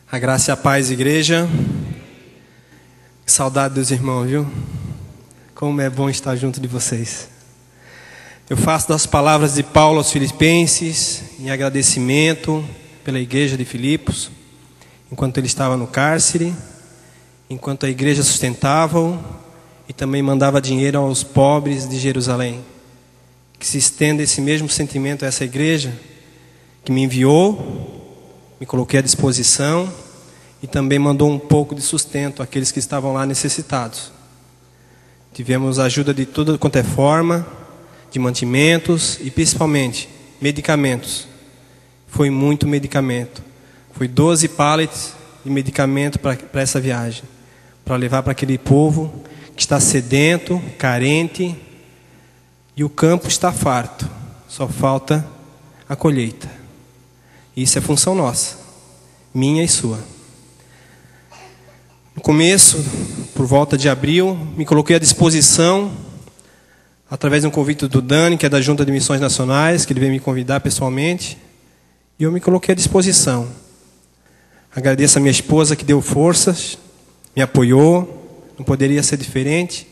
A graça e a paz, igreja. Que saudade dos irmãos, viu? Como é bom estar junto de vocês. Eu faço das palavras de Paulo aos Filipenses em agradecimento pela igreja de Filipos, enquanto ele estava no cárcere, enquanto a igreja sustentava-o e também mandava dinheiro aos pobres de Jerusalém. Que se estenda esse mesmo sentimento a essa igreja que me enviou, me coloquei à disposição e também mandou um pouco de sustento àqueles que estavam lá necessitados. Tivemos ajuda de tudo quanto é forma, de mantimentos e principalmente medicamentos. Foi muito medicamento. Foi 12 pallets de medicamento para essa viagem, para levar para aquele povo que está sedento, carente, e o campo está farto. Só falta a colheita. Isso é função nossa, minha e sua. No começo, por volta de abril, me coloquei à disposição, através de um convite do Dani, que é da Junta de Missões Nacionais, que ele veio me convidar pessoalmente, e eu me coloquei à disposição. Agradeço a minha esposa que deu forças, me apoiou, não poderia ser diferente,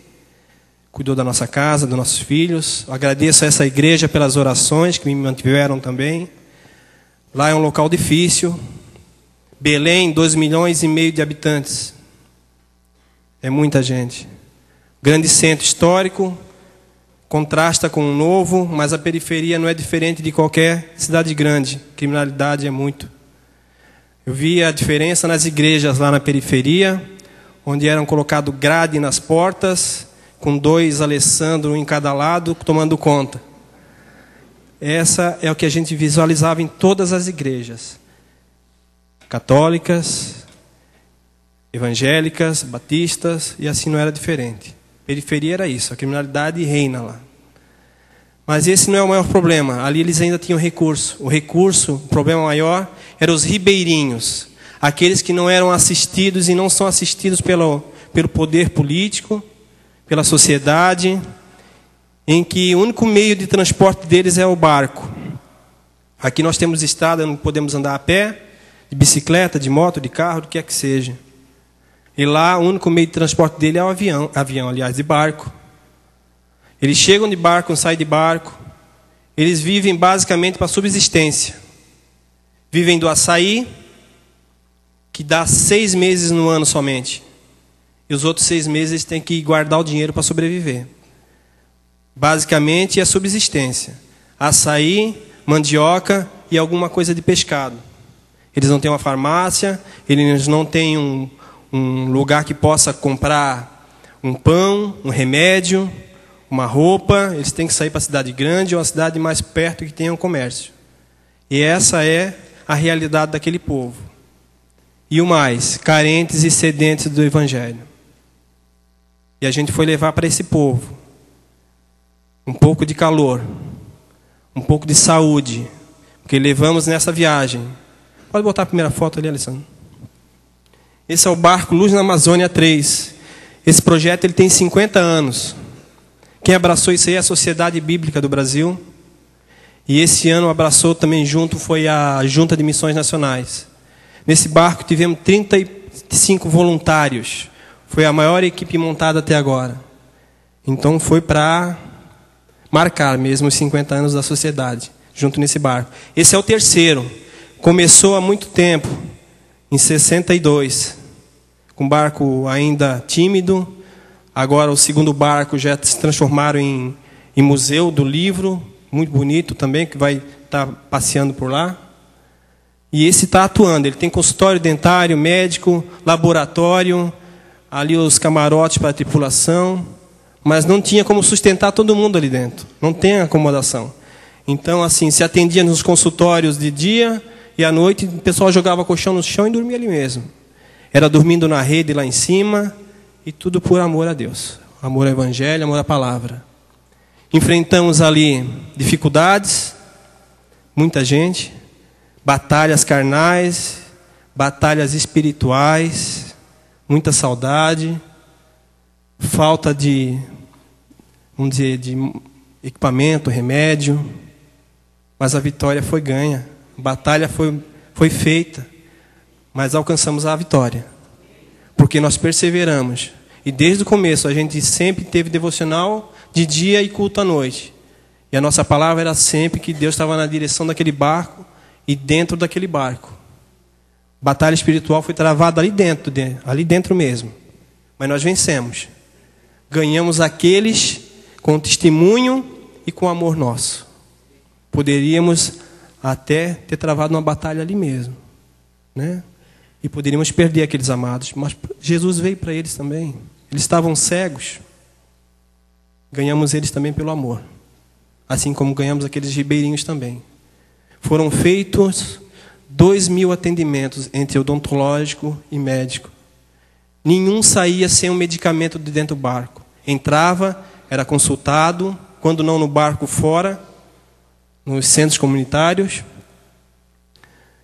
cuidou da nossa casa, dos nossos filhos. Agradeço a essa igreja pelas orações que me mantiveram também. Lá é um local difícil. Belém, 2,5 milhões de habitantes. É muita gente. Grande centro histórico, contrasta com o novo, mas a periferia não é diferente de qualquer cidade grande. Criminalidade é muito. Eu vi a diferença nas igrejas lá na periferia, onde eram colocados grade nas portas, com 2 Alessandro em cada lado, tomando conta. Essa é o que a gente visualizava em todas as igrejas. Católicas, evangélicas, batistas, e assim não era diferente. Periferia era isso, a criminalidade reina lá. Mas esse não é o maior problema. Ali eles ainda tinham recurso. O problema maior, eram os ribeirinhos. Aqueles que não eram assistidos e não são assistidos pelo poder político, pela sociedade, em que o único meio de transporte deles é o barco. Aqui nós temos estrada, não podemos andar a pé, de bicicleta, de moto, de carro, do que é que seja. E lá o único meio de transporte dele é o avião, de barco. Eles chegam de barco, saem de barco. Eles vivem basicamente para subsistência. Vivem do açaí, que dá 6 meses no ano somente. E os outros 6 meses eles têm que guardar o dinheiro para sobreviver. Basicamente é subsistência. Açaí, mandioca e alguma coisa de pescado. Eles não têm uma farmácia, eles não têm um lugar que possa comprar um pão, um remédio, uma roupa. Eles têm que sair para a cidade grande ou a cidade mais perto que tenha um comércio. E essa é a realidade daquele povo. E o mais, carentes e sedentes do Evangelho. E a gente foi levar para esse povo um pouco de calor, um pouco de saúde, porque levamos nessa viagem. Pode botar a primeira foto ali, Alessandro. Esse é o barco Luz na Amazônia 3. Esse projeto ele tem 50 anos. Quem abraçou isso aí é a Sociedade Bíblica do Brasil. E esse ano abraçou também junto foi a Junta de Missões Nacionais. Nesse barco tivemos 35 voluntários. Foi a maior equipe montada até agora. Então foi para marcar mesmo os 50 anos da sociedade, junto nesse barco. Esse é o terceiro. Começou há muito tempo, em 62, com um barco ainda tímido. Agora o segundo barco já se transformaram em museu do livro, muito bonito também, que vai estar passeando por lá. E esse está atuando, ele tem consultório dentário, médico, laboratório, ali os camarotes para a tripulação, mas não tinha como sustentar todo mundo ali dentro, não tem acomodação. Então, assim, se atendia nos consultórios de dia e à noite o pessoal jogava colchão no chão e dormia ali mesmo. Era dormindo na rede lá em cima e tudo por amor a Deus, amor ao Evangelho, amor à palavra. Enfrentamos ali dificuldades, muita gente, batalhas carnais, batalhas espirituais, muita saudade, falta de, vamos dizer, de equipamento, remédio, mas a vitória foi ganha, a batalha foi feita. mas alcançamos a vitória. Porque nós perseveramos. E desde o começo a gente sempre teve devocional de dia e culto à noite. E a nossa palavra era sempre que Deus estava na direção daquele barco e dentro daquele barco. Batalha espiritual foi travada ali dentro mesmo. Mas nós vencemos. Ganhamos aqueles com testemunho e com amor nosso. Poderíamos até ter travado uma batalha ali mesmo, né? E poderíamos perder aqueles amados. Mas Jesus veio para eles também. Eles estavam cegos. Ganhamos eles também pelo amor. Assim como ganhamos aqueles ribeirinhos também. Foram feitos 2.000 atendimentos entre odontológico e médico. Nenhum saía sem um medicamento de dentro do barco. Entrava, era consultado, quando não no barco, fora, nos centros comunitários.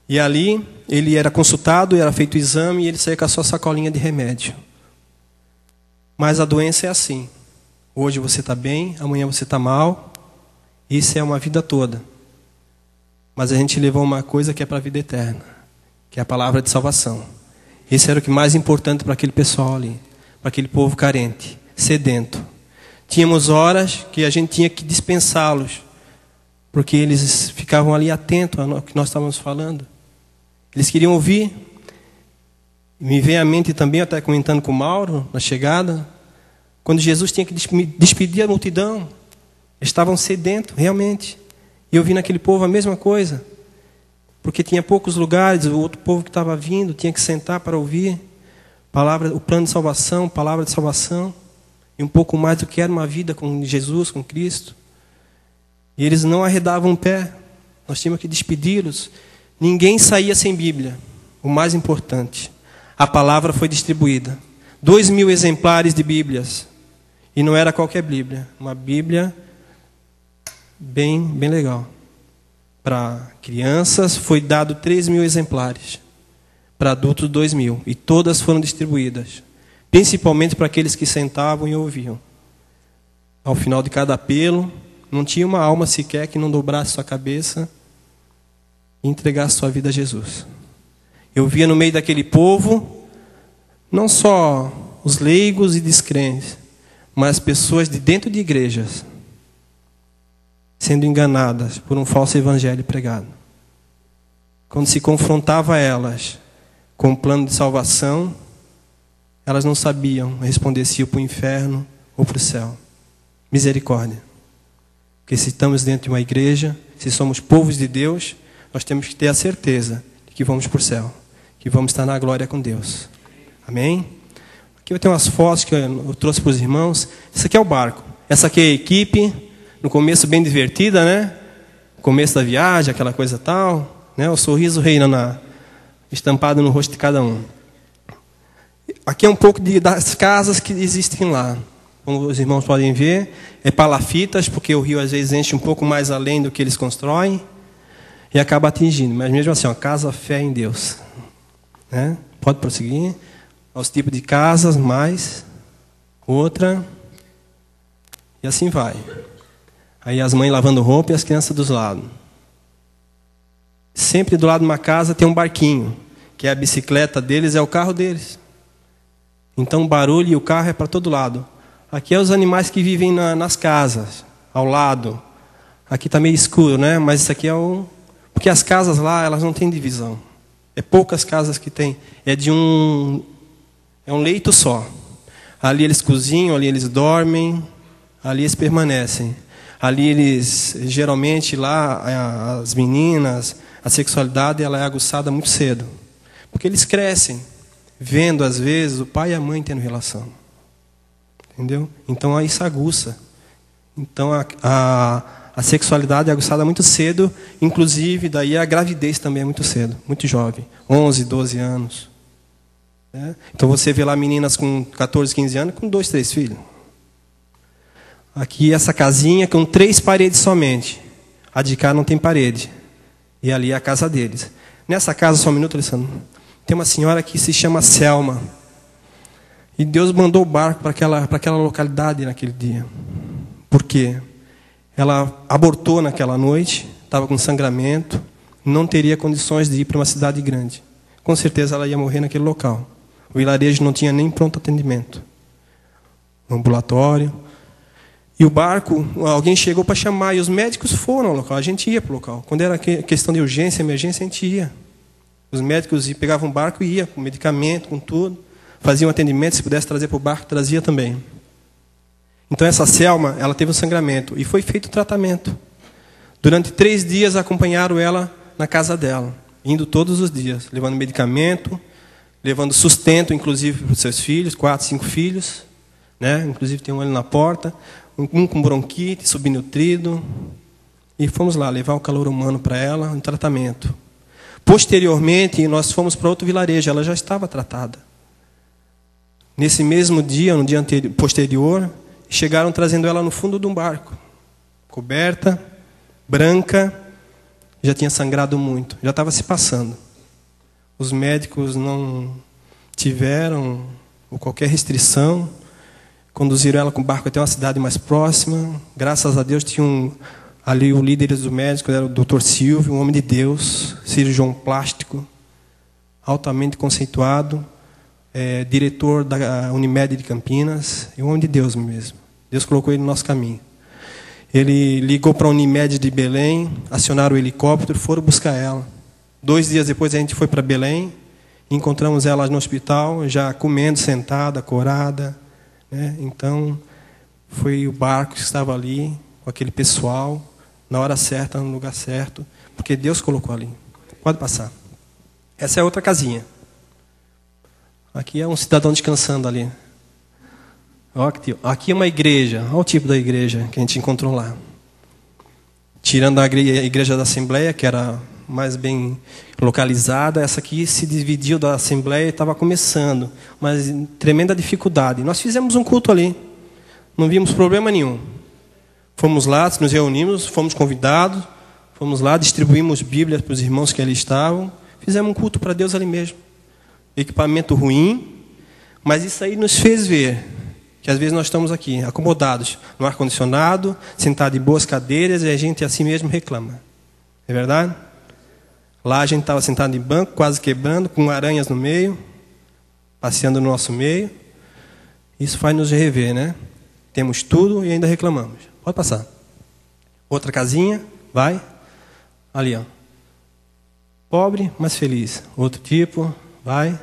E ali ele era consultado, era feito o exame e ele saía com a sua sacolinha de remédio. Mas a doença é assim. Hoje você está bem, amanhã você está mal. Isso é uma vida toda. Mas a gente levou uma coisa que é para a vida eterna, que é a palavra de salvação. Esse era o que mais importante para aquele pessoal ali, para aquele povo carente, sedento. Tínhamos horas que a gente tinha que dispensá-los, porque eles ficavam ali atentos ao que nós estávamos falando. Eles queriam ouvir. Me veio à mente também, até comentando com o Mauro, na chegada, quando Jesus tinha que despedir a multidão. Eles estavam sedentos, realmente. E eu vi naquele povo a mesma coisa. Porque tinha poucos lugares, o outro povo que estava vindo tinha que sentar para ouvir palavra, o plano de salvação, palavra de salvação. E um pouco mais do que era uma vida com Jesus, com Cristo. E eles não arredavam o pé. Nós tínhamos que despedi-los. Ninguém saía sem Bíblia. O mais importante. A palavra foi distribuída. 2.000 exemplares de Bíblias. E não era qualquer Bíblia. Uma Bíblia bem legal. Para crianças foi dado 3.000 exemplares. Para adultos 2.000. E todas foram distribuídas. Principalmente para aqueles que sentavam e ouviam. Ao final de cada apelo, não tinha uma alma sequer que não dobrasse sua cabeça e entregasse sua vida a Jesus. Eu via no meio daquele povo, não só os leigos e descrentes, mas pessoas de dentro de igrejas, sendo enganadas por um falso evangelho pregado. Quando se confrontava elas com o plano de salvação, elas não sabiam responder se ia para o inferno ou para o céu. Misericórdia. Porque se estamos dentro de uma igreja, se somos povos de Deus, nós temos que ter a certeza de que vamos para o céu, que vamos estar na glória com Deus. Amém? Aqui eu tenho umas fotos que eu trouxe para os irmãos. Isso aqui é o barco. Essa aqui é a equipe. No começo bem divertida, né? No começo da viagem, aquela coisa tal, né? O sorriso reina estampado no rosto de cada um. Aqui é um pouco das casas que existem lá. Como os irmãos podem ver, é palafitas, porque o rio às vezes enche um pouco mais além do que eles constroem e acaba atingindo. Mas mesmo assim, casa fé em Deus. Né? Pode prosseguir. Os tipos de casas, mais outra. E assim vai. Aí as mães lavando roupa e as crianças dos lados. Sempre do lado de uma casa tem um barquinho, que é a bicicleta deles, é o carro deles. Então o barulho e o carro é para todo lado. Aqui é os animais que vivem nas casas, ao lado. Aqui está meio escuro, né? Mas isso aqui é o... Porque as casas lá, elas não têm divisão. É poucas casas que tem. É um leito só. Ali eles cozinham, ali eles dormem, ali eles permanecem. Ali eles, geralmente lá, as meninas, a sexualidade ela é aguçada muito cedo. Porque eles crescem, vendo às vezes o pai e a mãe tendo relação. Entendeu? Então aí isso aguça. Então a sexualidade é aguçada muito cedo, inclusive daí a gravidez também é muito cedo, muito jovem, 11, 12 anos. Né? Então você vê lá meninas com 14, 15 anos com 2, 3 filhos. Aqui essa casinha com 3 paredes somente. A de cá não tem parede. E ali é a casa deles. Nessa casa, só um minuto, Alessandro, tem uma senhora que se chama Selma. E Deus mandou o barco para aquela localidade naquele dia. Por quê? Ela abortou naquela noite, estava com sangramento, não teria condições de ir para uma cidade grande. com certeza ela ia morrer naquele local. O vilarejo não tinha nem pronto atendimento. Um ambulatório. E o barco, alguém chegou para chamar, e os médicos foram ao local. A gente ia para o local. Quando era questão de urgência, emergência, a gente ia. Os médicos pegavam o barco e iam, com medicamento, com tudo. Faziam atendimento, se pudesse trazer para o barco, trazia também. Então essa Selma, ela teve um sangramento e foi feito o tratamento. Durante 3 dias acompanharam ela na casa dela, indo todos os dias, levando medicamento, levando sustento, inclusive para os seus filhos, 4, 5 filhos, né? Inclusive tem um ali na porta, um com bronquite, subnutrido. E fomos lá levar o calor humano para ela, um tratamento. Posteriormente, nós fomos para outro vilarejo, ela já estava tratada. Nesse mesmo dia, no dia posterior, chegaram trazendo ela no fundo de um barco, coberta, branca, já tinha sangrado muito, já estava se passando. Os médicos não tiveram qualquer restrição, conduziram ela com o barco até uma cidade mais próxima. Graças a Deus tinha ali o líder dos médicos, era o Dr. Silvio, um homem de Deus, cirurgião plástico, altamente conceituado, diretor da Unimed de Campinas, e um homem de Deus mesmo. Deus colocou ele no nosso caminho. Ele ligou para a Unimed de Belém, acionaram o helicóptero, foram buscar ela. 2 dias depois a gente foi para Belém, encontramos ela no hospital, já comendo, sentada, corada, né? Então, foi o barco que estava ali, com aquele pessoal, na hora certa, no lugar certo, porque Deus colocou ali. Pode passar. Essa é outra casinha. Aqui é um cidadão descansando ali. Aqui é uma igreja. Olha o tipo da igreja que a gente encontrou lá. Tirando a igreja da Assembleia, que era mais bem localizada, essa aqui se dividiu da Assembleia e estava começando. Mas tremenda dificuldade. Nós fizemos um culto ali. Não vimos problema nenhum. Fomos lá, nos reunimos, fomos convidados. Fomos lá, distribuímos Bíblias para os irmãos que ali estavam. Fizemos um culto para Deus ali mesmo. Equipamento ruim, mas isso aí nos fez ver que às vezes nós estamos aqui, acomodados, no ar-condicionado, sentados em boas cadeiras, e a gente assim mesmo reclama. É verdade? Lá a gente estava sentado em banco, quase quebrando, com aranhas no meio, passeando no nosso meio. Isso faz nos rever, né? Temos tudo e ainda reclamamos. Pode passar. Outra casinha, vai. Ali, ó. Pobre, mas feliz. Outro tipo, vai.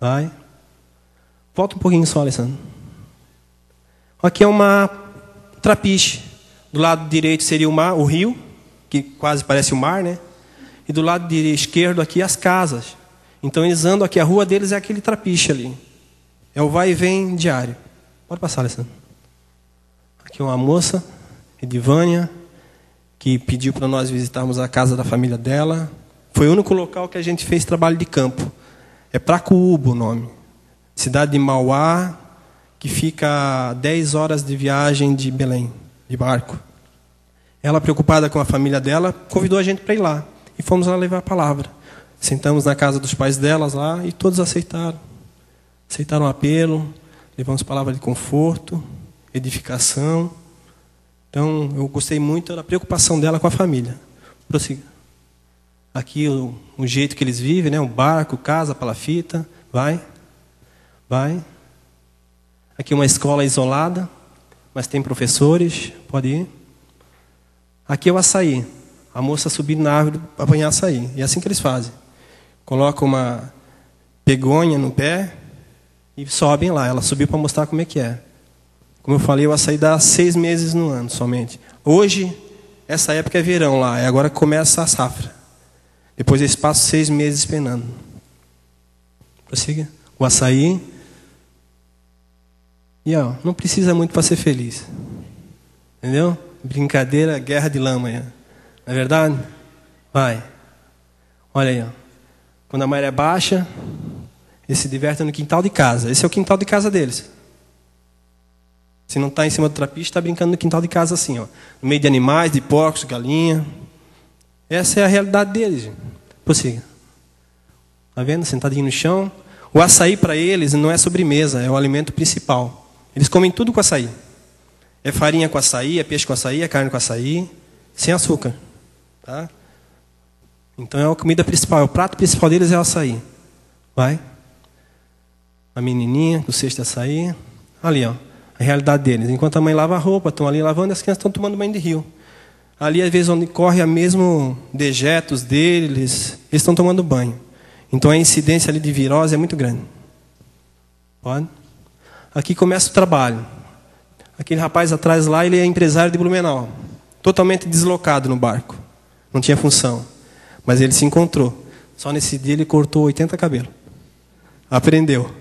Vai. Volta um pouquinho só, Alessandro. Aqui é uma trapiche. Do lado direito seria o mar, o rio, que quase parece o mar, né? E do lado esquerdo aqui as casas. Então eles andam aqui, a rua deles é aquele trapiche ali. É o vai e vem diário. Pode passar, Alessandro. Aqui uma moça, Edivânia, que pediu para nós visitarmos a casa da família dela. Foi o único local que a gente fez trabalho de campo. É Pracuúba o nome. Cidade de Mauá, que fica a 10 horas de viagem de Belém, de barco. Ela, preocupada com a família dela, convidou a gente para ir lá. E fomos lá levar a palavra. Sentamos na casa dos pais delas lá e todos aceitaram. Aceitaram o apelo, levamos palavra de conforto, edificação. Então, eu gostei muito da preocupação dela com a família. Prossiga. Aqui o jeito que eles vivem, né? Um barco, casa, palafita. Vai. Vai. Aqui uma escola isolada, mas tem professores. Pode ir. Aqui é o açaí. A moça subir na árvore para apanhar açaí. E é assim que eles fazem. Colocam uma pegonha no pé e sobem lá. Ela subiu para mostrar como é que é. Como eu falei, o açaí dá 6 meses no ano somente. Hoje, essa época é verão lá. É agora que começa a safra. Depois eles passam 6 meses penando. Prossiga. O açaí. E ó, não precisa muito para ser feliz. Entendeu? Brincadeira, guerra de lama. Não é verdade? Vai. Olha aí. Ó. Quando a maré baixa, eles se divertem no quintal de casa. Esse é o quintal de casa deles. Se não está em cima do trapiche, está brincando no quintal de casa assim. Ó. No meio de animais, de porcos, galinha. Essa é a realidade deles. Gente. Prossiga. Está vendo? Sentadinho no chão. O açaí para eles não é sobremesa, é o alimento principal. Eles comem tudo com açaí. É farinha com açaí, é peixe com açaí, é carne com açaí, sem açúcar. Tá? Então é a comida principal, o prato principal deles é o açaí. Vai. A menininha com o cesto de açaí. Ali, ó, a realidade deles. Enquanto a mãe lava a roupa, estão ali lavando, as crianças estão tomando banho de rio. Ali, às vezes, onde corre a mesmo dejetos deles, eles estão tomando banho. Então a incidência ali de virose é muito grande. Pode? Aqui começa o trabalho. Aquele rapaz atrás lá, ele é empresário de Blumenau. Totalmente deslocado no barco. Não tinha função. Mas ele se encontrou. Só nesse dia ele cortou 80 cabelos. Aprendeu.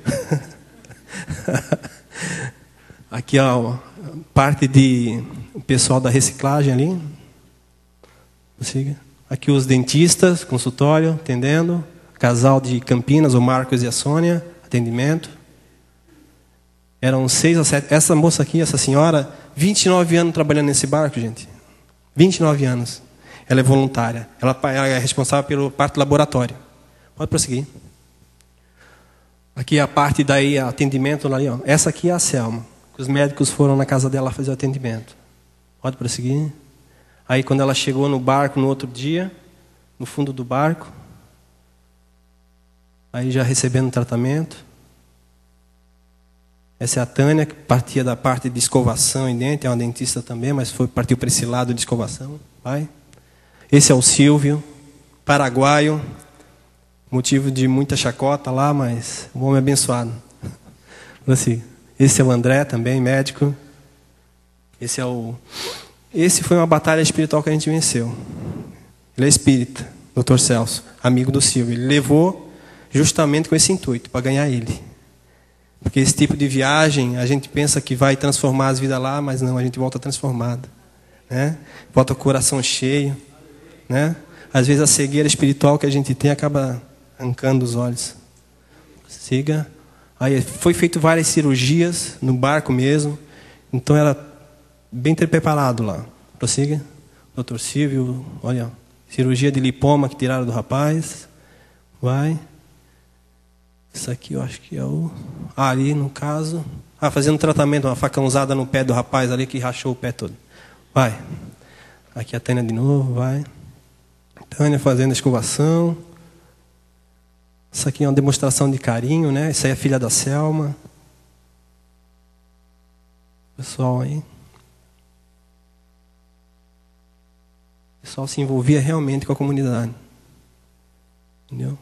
Aqui ó, parte de o pessoal da reciclagem ali. Aqui os dentistas, consultório, atendendo. Casal de Campinas, o Marcos e a Sônia, atendimento. Eram 6 a 7. Essa moça aqui, essa senhora, 29 anos trabalhando nesse barco, gente. 29 anos. Ela é voluntária. Ela é responsável pelo parte laboratório. Pode prosseguir. Aqui a parte daí, atendimento ali, ó. Essa aqui é a Selma. Os médicos foram na casa dela fazer o atendimento. Pode prosseguir. Aí quando ela chegou no barco no outro dia, no fundo do barco, aí já recebendo tratamento. Essa é a Tânia, que partia da parte de escovação e dente, é uma dentista também, mas partiu para esse lado de escovação. Vai. Esse é o Silvio, paraguaio, motivo de muita chacota lá, mas o homem abençoado. Assim, esse é o André também, médico. Esse foi uma batalha espiritual que a gente venceu. Ele é espírita, Dr. Celso, amigo do Silvio. Ele levou justamente com esse intuito, para ganhar ele. Porque esse tipo de viagem, a gente pensa que vai transformar as vidas lá, mas não, a gente volta transformado. Né? Volta com o coração cheio. Né? Às vezes a cegueira espiritual que a gente tem acaba arrancando os olhos. Siga. Aí foi feito várias cirurgias no barco mesmo. Então era bem preparado lá. Prossiga. Dr. Silvio, olha, cirurgia de lipoma que tiraram do rapaz. Vai. Isso aqui eu acho que é o... ali no caso... fazendo tratamento, uma facãozada no pé do rapaz ali que rachou o pé todo. Vai. Aqui a Tânia de novo, vai. Tânia fazendo a escovação. Isso aqui é uma demonstração de carinho, né? Isso aí é a filha da Selma. Pessoal aí. O pessoal se envolvia realmente com a comunidade. Entendeu?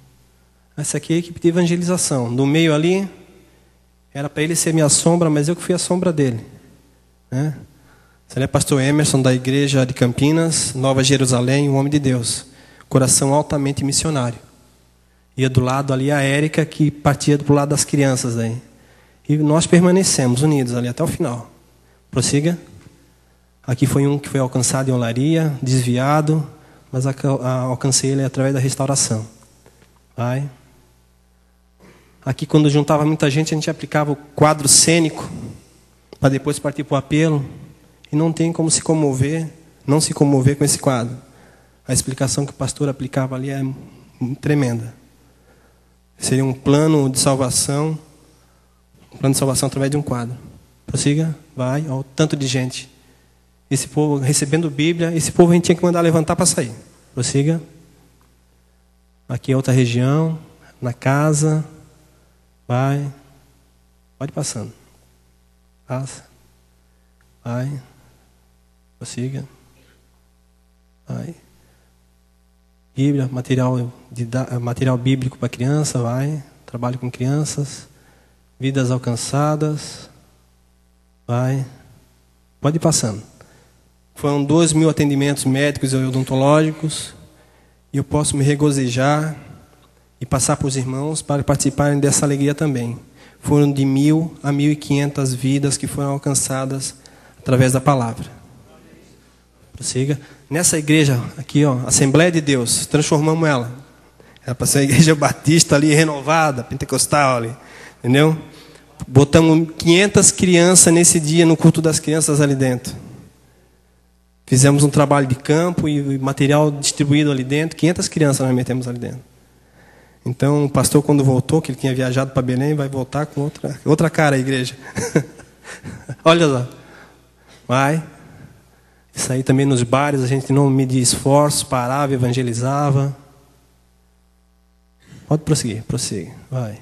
Essa aqui é a equipe de evangelização. No meio ali, era para ele ser minha sombra, mas eu que fui a sombra dele. Né? Esse é pastor Emerson, da igreja de Campinas, Nova Jerusalém, um homem de Deus. Coração altamente missionário. Ia do lado ali a Érica, que partia do lado das crianças. Aí. E nós permanecemos unidos ali até o final. Prossiga. Aqui foi um que foi alcançado em Olaria, desviado, mas alcancei ele através da restauração. Vai. Aqui, quando juntava muita gente, a gente aplicava o quadro cênico para depois partir para o apelo. E não tem como se comover, não se comover com esse quadro. A explicação que o pastor aplicava ali é tremenda. Seria um plano de salvação através de um quadro. Prossiga, vai, ó, tanto de gente. Esse povo recebendo Bíblia, esse povo a gente tinha que mandar levantar para sair. Prossiga. Aqui é outra região, na casa. Vai. Pode ir passando. Passa. Vai. Prossiga. Vai. Bíblia, material bíblico para criança, vai. Trabalho com crianças. Vidas alcançadas. Vai. Pode ir passando. Foram 2.000 atendimentos médicos e odontológicos. E eu posso me regozijar e passar para os irmãos para participarem dessa alegria também. Foram de 1.000 a 1.500 vidas que foram alcançadas através da palavra. Prossiga. Nessa igreja aqui, ó, Assembleia de Deus, transformamos ela. Era para ser a igreja batista ali, renovada, pentecostal ali. Entendeu? Botamos 500 crianças nesse dia, no culto das crianças ali dentro. Fizemos um trabalho de campo e material distribuído ali dentro. 500 crianças nós metemos ali dentro. Então, o pastor, quando voltou, que ele tinha viajado para Belém, vai voltar com outra cara a igreja. Olha lá. Vai. Isso aí também nos bares, a gente não media esforços, parava, evangelizava. Pode prosseguir, prossiga. Vai.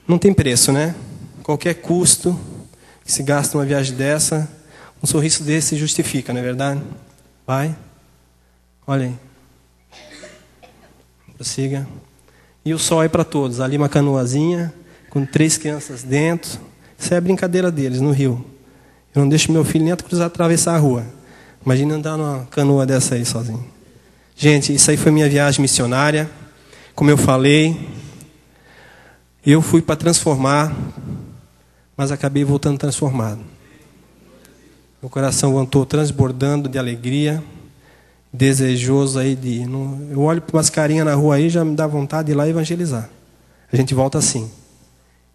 Não tem preço, né? Qualquer custo que se gasta numa viagem dessa, um sorriso desse se justifica, não é verdade? Vai. Olha aí. Prossiga. E o sol é para todos. Ali uma canoazinha, com 3 crianças dentro. Isso é a brincadeira deles no rio. Eu não deixo meu filho nem atravessar a rua. Imagina andar numa canoa dessa aí sozinho. Gente, isso aí foi minha viagem missionária. Como eu falei, eu fui para transformar, mas acabei voltando transformado. Meu coração voltou transbordando de alegria, desejoso aí de... Eu olho para umas carinhas na rua aí, já me dá vontade de ir lá evangelizar. A gente volta assim.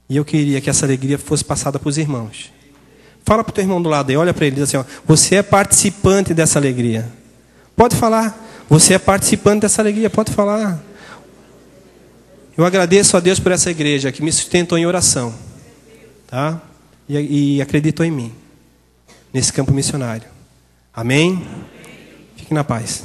E eu queria que essa alegria fosse passada para os irmãos. Fala para o teu irmão do lado aí, olha para ele e diz assim, ó, você é participante dessa alegria. Pode falar, você é participante dessa alegria, pode falar. Eu agradeço a Deus por essa igreja que me sustentou em oração. Tá? E acreditou em mim. Nesse campo missionário. Amém? Fique na paz.